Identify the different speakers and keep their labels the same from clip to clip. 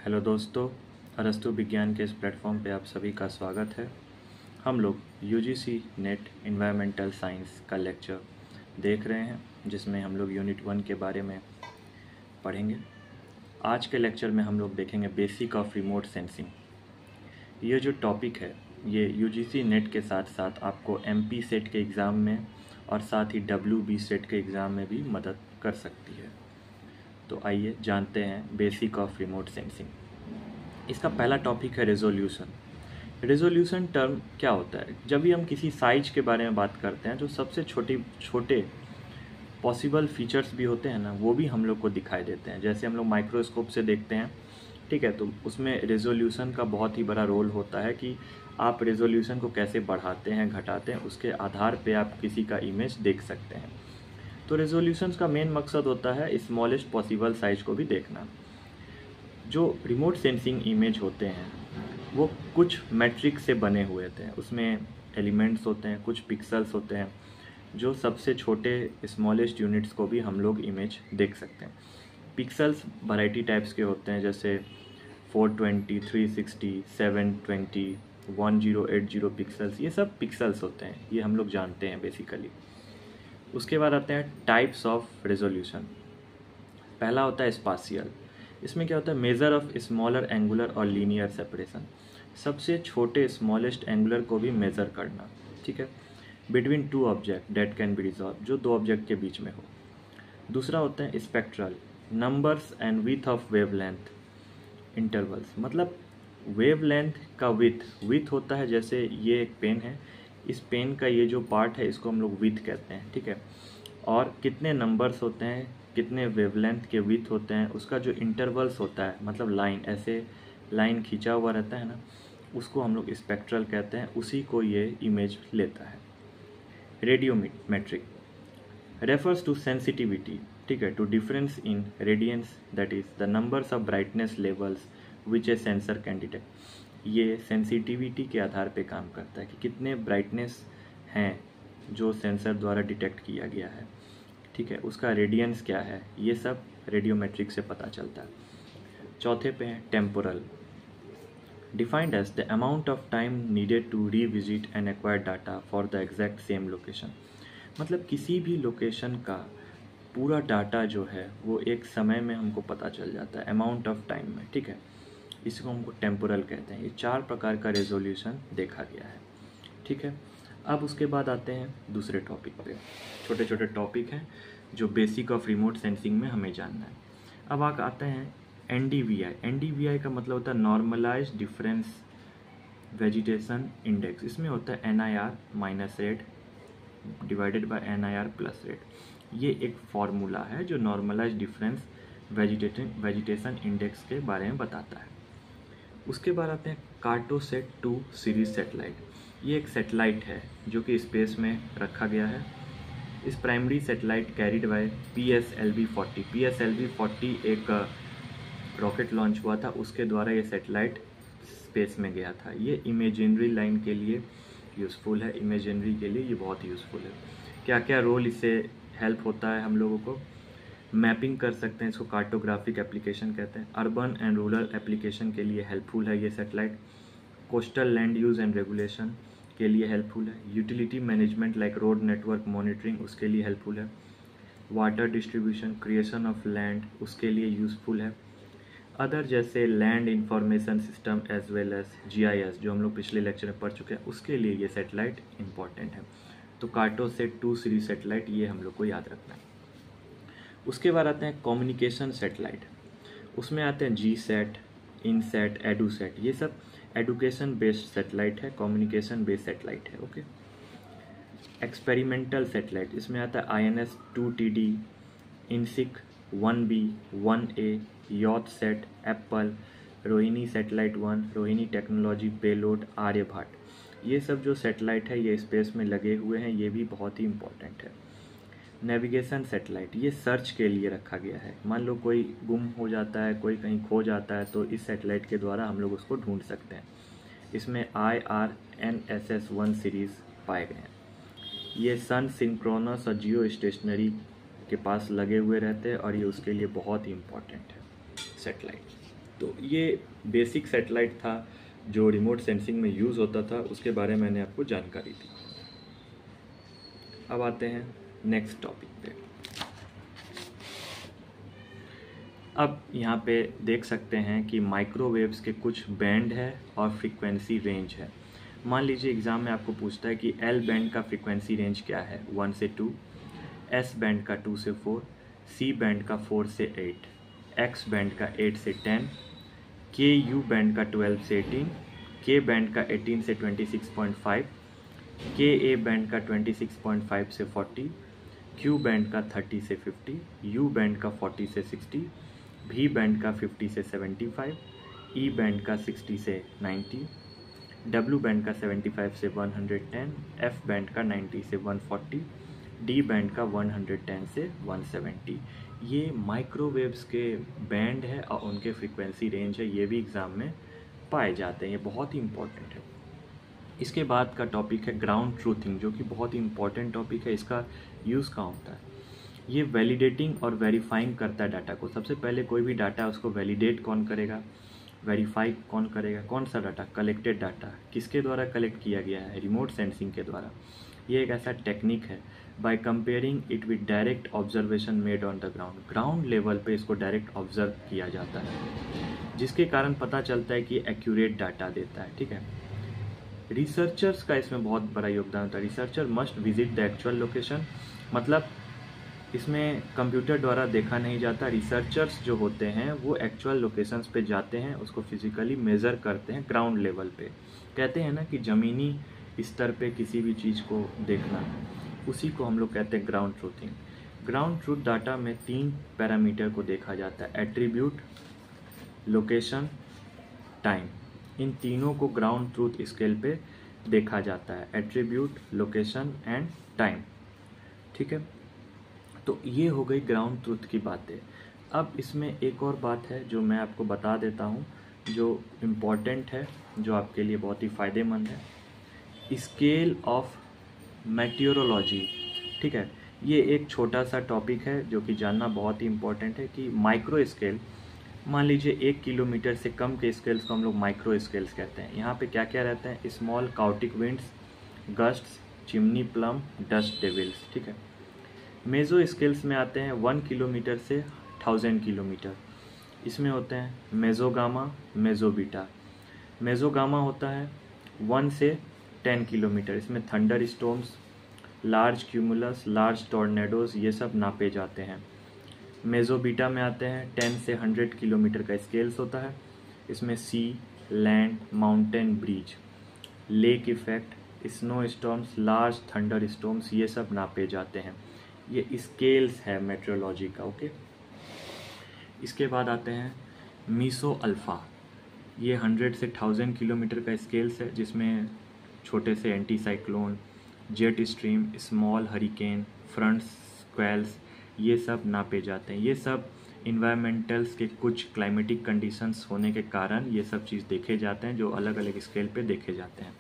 Speaker 1: Hello दोस्तों, अरस्तु विज्ञान के इस प्लेटफॉर्म पे आप सभी का स्वागत है। हम लोग यूजीसी नेट एनवायरमेंटल साइंस का लेक्चर देख रहे हैं, जिसमें हम लोग यूनिट 1 के बारे में पढ़ेंगे। आज के लेक्चर में हम लोग देखेंगे बेसिक ऑफ रिमोट सेंसिंग। ये जो टॉपिक है ये यूजीसी नेट के साथ साथ आपको एमपी सेट के एग्ज़ाम में और साथ ही डब्ल्यूबी सेट के एग्ज़ाम में भी मदद कर सकती है। तो आइए जानते हैं बेसिक ऑफ रिमोट सेंसिंग। इसका पहला टॉपिक है रेजोल्यूशन। रेजोल्यूशन टर्म क्या होता है? जब भी हम किसी साइज के बारे में बात करते हैं, जो सबसे छोटे पॉसिबल फीचर्स भी होते हैं ना, वो भी हम लोग को दिखाई देते हैं। जैसे हम लोग माइक्रोस्कोप से देखते हैं, ठीक है, तो उसमें रेजोल्यूशन का बहुत ही बड़ा रोल होता है कि आप रेजोल्यूशन को कैसे बढ़ाते हैं, घटाते हैं, उसके आधार पे आप किसी का इमेज देख सकते हैं। तो रेजोल्यूशन का मेन मकसद होता है स्मॉलेस्ट पॉसिबल साइज को भी देखना। जो रिमोट सेंसिंग इमेज होते हैं वो कुछ मैट्रिक्स से बने हुए थे। उसमें एलिमेंट्स होते हैं, कुछ पिक्सल्स होते हैं, जो सबसे छोटे स्मॉलेस्ट यूनिट्स को भी हम लोग इमेज देख सकते हैं। पिक्सल्स वैरायटी टाइप्स के होते हैं, जैसे 420, 360, 720, 1080 पिक्सल्स। ये सब पिक्सल्स होते हैं, ये हम लोग जानते हैं बेसिकली। उसके बाद आते हैं टाइप्स ऑफ रेजोल्यूशन। पहला होता है स्पाशियल। इसमें क्या होता है? मेजर ऑफ स्मॉलर एंगुलर और लीनियर सेपरेशन। सबसे छोटे स्मॉलेस्ट एंगुलर को भी मेज़र करना, ठीक है, between two object date can be resolve, जो दो ऑब्जेक्ट के बीच में हो। दूसरा होता है spectral, numbers and width of wavelength intervals. मतलब वेवलेंथ का विथ होता है, जैसे ये एक पेन है, इस पेन का ये जो पार्ट है इसको हम लोग विथ कहते हैं, ठीक है। और कितने नंबर्स होते हैं, कितने वेवलेंथ के विथ होते हैं, उसका जो इंटरवल्स होता है, मतलब लाइन, ऐसे लाइन खींचा हुआ रहता है ना, उसको हम लोग स्पेक्ट्रल कहते हैं। उसी को ये इमेज लेता है। रेडियोमेट्रिक रेफर्स टू सेंसिटिविटी, ठीक है, to difference in radiance, that is the numbers of brightness levels which a sensor can detect. ये सेंसिटिविटी के आधार पे काम करता है कि कितने ब्राइटनेस हैं जो सेंसर द्वारा डिटेक्ट किया गया है, ठीक है, उसका रेडियंस क्या है, ये सब रेडियोमेट्रिक से पता चलता है। चौथे पे है temporal, defined as the amount of time needed to revisit and acquire data for the exact same location. मतलब किसी भी लोकेशन का पूरा डाटा जो है वो एक समय में हमको पता चल जाता है, अमाउंट ऑफ टाइम में, ठीक है। इसको हमको टेम्पोरल कहते हैं। ये 4 प्रकार का रेजोल्यूशन देखा गया है, ठीक है। अब उसके बाद आते हैं दूसरे टॉपिक पे। छोटे छोटे टॉपिक हैं जो बेसिक ऑफ रिमोट सेंसिंग में हमें जानना है। अब आते हैं NDVI। NDVI का मतलब होता है नॉर्मलाइज्ड डिफरेंस वेजिटेशन इंडेक्स। इसमें होता है NIR minus rate divided by NIR plus rate. ये एक फार्मूला है जो नॉर्मलाइज्ड डिफरेंस वेजिटेशन इंडेक्स के बारे में बताता है। उसके बाद आते हैं कार्टोसेट 2 सीरीज सेटेलाइट। ये एक सेटेलाइट है जो कि स्पेस में रखा गया है। इस primary satellite carried by PSLV-40। PSLV-40 एक रॉकेट लॉन्च हुआ था, उसके द्वारा ये सेटेलाइट स्पेस में गया था। ये इमेजिनरी लाइन के लिए यूज़फुल है, इमेजिनरी के लिए ये बहुत यूज़फुल है। क्या क्या रोल इससे हेल्प होता है हम लोगों को? मैपिंग कर सकते हैं, इसको कार्टोग्राफिक एप्लीकेशन कहते हैं। अर्बन एंड रूरल एप्लीकेशन के लिए हेल्पफुल है ये satellite. Coastal land use and regulation के लिए हेल्पफुल है। Utility management like road network monitoring, उसके लिए हेल्पफुल है। Water distribution, creation of land, उसके लिए यूज़फुल है। अदर जैसे land information system as well as GIS, जो हम लोग पिछले लेक्चर में पढ़ चुके हैं, उसके लिए ये सेटेलाइट इंपॉर्टेंट है। तो कार्टोसेट 2 सीरीज सेटेलाइट ये हम लोग को याद रखना है। उसके बाद आते हैं कम्युनिकेशन सेटेलाइट। उसमें आते हैं GSAT, INSAT, EDUSAT। ये सब एडुकेशन बेस्ड सेटेलाइट है, कम्युनिकेशन बेस्ड सेटेलाइट है, ओके। एक्सपेरिमेंटल सेटेलाइट, इसमें आता है INS-2TD, INSIC 1B, 1A, YOTSAT, Apple, Rohini satellite 1, Rohini technology payload, Aryabhata. ये सब जो सेटेलाइट है ये स्पेस में लगे हुए हैं, ये भी बहुत ही इंपॉर्टेंट है। नेविगेशन सेटेलाइट, ये सर्च के लिए रखा गया है। मान लो कोई गुम हो जाता है, कोई कहीं खो जाता है, तो इस सेटेलाइट के द्वारा हम लोग उसको ढूंढ सकते हैं। इसमें IRNSS-1 सीरीज़ पाए गए हैं। ये सन सिंक्रोनस और जियो स्टेशनरी के पास लगे हुए रहते हैं और ये उसके लिए बहुत ही इम्पोर्टेंट है सेटेलाइट। तो ये बेसिक सैटेलाइट था जो रिमोट सेंसिंग में यूज़ होता था, उसके बारे में मैंने आपको जानकारी दी। अब आते हैं नेक्स्ट टॉपिक पे। अब यहाँ पे देख सकते हैं कि माइक्रोवेव्स के कुछ बैंड है और फ्रीक्वेंसी रेंज है। मान लीजिए एग्ज़ाम में आपको पूछता है कि एल बैंड का फ्रीक्वेंसी रेंज क्या है, 1 से 2, एस बैंड का 2 से 4, सी बैंड का 4 से 8, एक्स बैंड का 8 से 10, के यू बैंड का 12 से 18, के बैंड का 18 से 26.5, के ए बैंड का 26.5 से 40, क्यू बैंड का 30 से 50, यू बैंड का 40 से 60, भी बैंड का 50 से 75, ई बैंड का 60 से 90, डब्ल्यू बैंड का 75 से 110, एफ बैंड का 90 से 140, डी बैंड का 110 से 170। ये माइक्रोवेव्स के बैंड है और उनके फ्रीक्वेंसी रेंज है, ये भी एग्ज़ाम में पाए जाते हैं, ये बहुत ही इम्पोर्टेंट है। इसके बाद का टॉपिक है ग्राउंड ट्रूथिंग, जो कि बहुत ही इम्पोर्टेंट टॉपिक है। इसका यूज़ कहाँ होता है? ये वैलिडेटिंग और वेरीफाइंग करता है डाटा को। सबसे पहले कोई भी डाटा है उसको वैलिडेट कौन करेगा, वेरीफाई कौन करेगा? कौन सा डाटा? Collected data. किसके द्वारा कलेक्ट किया गया है? रिमोट सेंसिंग के द्वारा। ये एक ऐसा टेक्निक है, by comparing it with direct observation made on the ground. Ground level पे इसको डायरेक्ट ऑब्जर्व किया जाता है, जिसके कारण पता चलता है कि एक्यूरेट डाटा देता है। ठीक है, रिसर्चर्स का इसमें बहुत बड़ा योगदान होता है। Researcher must visit the actual location, मतलब इसमें कंप्यूटर द्वारा देखा नहीं जाता। रिसर्चर्स जो होते हैं वो एक्चुअल लोकेशंस पे जाते हैं, उसको फिजिकली मेज़र करते हैं ग्राउंड लेवल पे। कहते हैं ना कि ज़मीनी स्तर पे किसी भी चीज़ को देखना, उसी को हम लोग कहते हैं ground truthing. Ground truth data में 3 पैरामीटर को देखा जाता है, एट्रीब्यूट, लोकेशन, टाइम। इन तीनों को ग्राउंड ट्रूथ स्केल पे देखा जाता है, एट्रीब्यूट, लोकेशन एंड टाइम। ठीक है, तो ये हो गई ग्राउंड ट्रूथ की बातें। अब इसमें एक और बात है जो मैं आपको बता देता हूँ, जो इम्पॉर्टेंट है, जो आपके लिए बहुत ही फ़ायदेमंद है। Scale of meteorology. ठीक है, ये एक छोटा सा टॉपिक है जो कि जानना बहुत ही इम्पॉर्टेंट है कि माइक्रो स्केल, मान लीजिए 1 किलोमीटर से कम के स्केल्स को हम लोग माइक्रो स्केल्स कहते हैं। यहाँ पे क्या क्या रहते हैं? Small chaotic winds, gusts, chimney plume, dust devils. ठीक है, मेजो स्केल्स में आते हैं 1 किलोमीटर से 1000 किलोमीटर। इसमें होते हैं मेजोगामा, मेजोबीटा। मेजोगामा होता है 1 से 10 किलोमीटर। इसमें thunder storms, large cumulus, large tornadoes, ये सब नापे जाते हैं। मेजोबीटा में आते हैं 10 से 100 किलोमीटर का स्केल्स होता है। इसमें sea, land, mountain breeze, lake effect, snowstorms, large thunderstorms, ये सब नापे जाते हैं। ये स्केल्स है मेट्रोलॉजी का। ओके, इसके बाद आते हैं मीसो अल्फ़ा। ये 100 से 1000 किलोमीटर का स्केल्स है, जिसमें छोटे से anticyclone, jet stream, small hurricane, front squalls, ये सब नापे जाते हैं। ये सब इन्वायरमेंटल्स के कुछ क्लाइमेटिक कंडीशंस होने के कारण ये सब चीज़ देखे जाते हैं, जो अलग अलग स्केल पे देखे जाते हैं।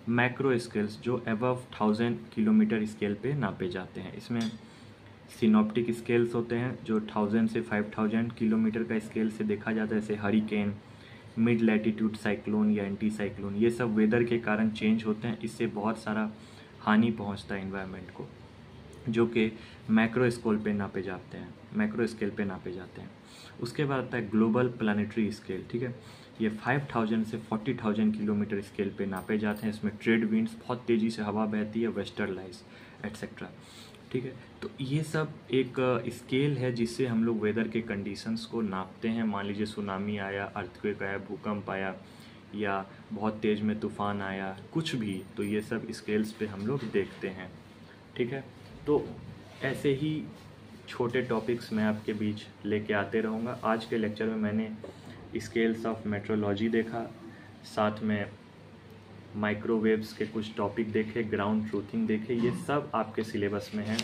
Speaker 1: मैक्रो स्केल्स जो अबव 1000 किलोमीटर स्केल पे नापे जाते हैं। इसमें सिनॉप्टिक स्केल्स होते हैं जो 1000 से 5000 किलोमीटर का स्केल से देखा जाता है, जैसे हरिकेन, मिड लैटिट्यूड साइक्लोन या एंटी साइक्लोन। ये सब वेदर के कारण चेंज होते हैं, इससे बहुत सारा हानि पहुंचता है इन्वायरमेंट को, जो कि मैक्रो स्केल पे नापे जाते हैं, मैक्रो स्केल पे नापे जाते हैं। उसके बाद आता है ग्लोबल प्लानिटरी स्केल। ठीक है, ये 5000 से 40000 किलोमीटर स्केल पे नापे जाते हैं। इसमें ट्रेड विंड्स, बहुत तेज़ी से हवा बहती है, वेस्टर्लाइज एट्सेट्रा। ठीक है, तो ये सब एक स्केल है जिससे हम लोग वेदर के कंडीशंस को नापते हैं। मान लीजिए सुनामी आया, अर्थक्वेक आया, भूकंप आया, या बहुत तेज़ में तूफान आया, कुछ भी, तो ये सब स्केल्स पे हम लोग देखते हैं। ठीक है, तो ऐसे ही छोटे टॉपिक्स मैं आपके बीच लेके आते रहूँगा। आज के लेक्चर में मैंने स्केल्स ऑफ मेट्रोलॉजी देखा, साथ में माइक्रोवेव्स के कुछ टॉपिक देखे, ग्राउंड ट्रूथिंग देखे, ये सब आपके सिलेबस में है।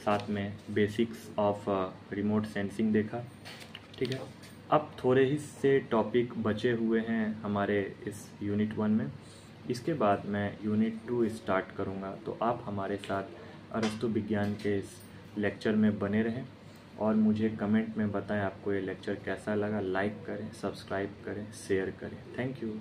Speaker 1: साथ में बेसिक्स ऑफ रिमोट सेंसिंग देखा। ठीक है, अब थोड़े ही से टॉपिक बचे हुए हैं हमारे इस यूनिट 1 में। इसके बाद मैं यूनिट 2 स्टार्ट करूँगा, तो आप हमारे साथ अरस्तु विज्ञान के इस लेक्चर में बने रहें। और मुझे कमेंट में बताएं आपको ये लेक्चर कैसा लगा। लाइक करें, सब्सक्राइब करें, शेयर करें। Thank you.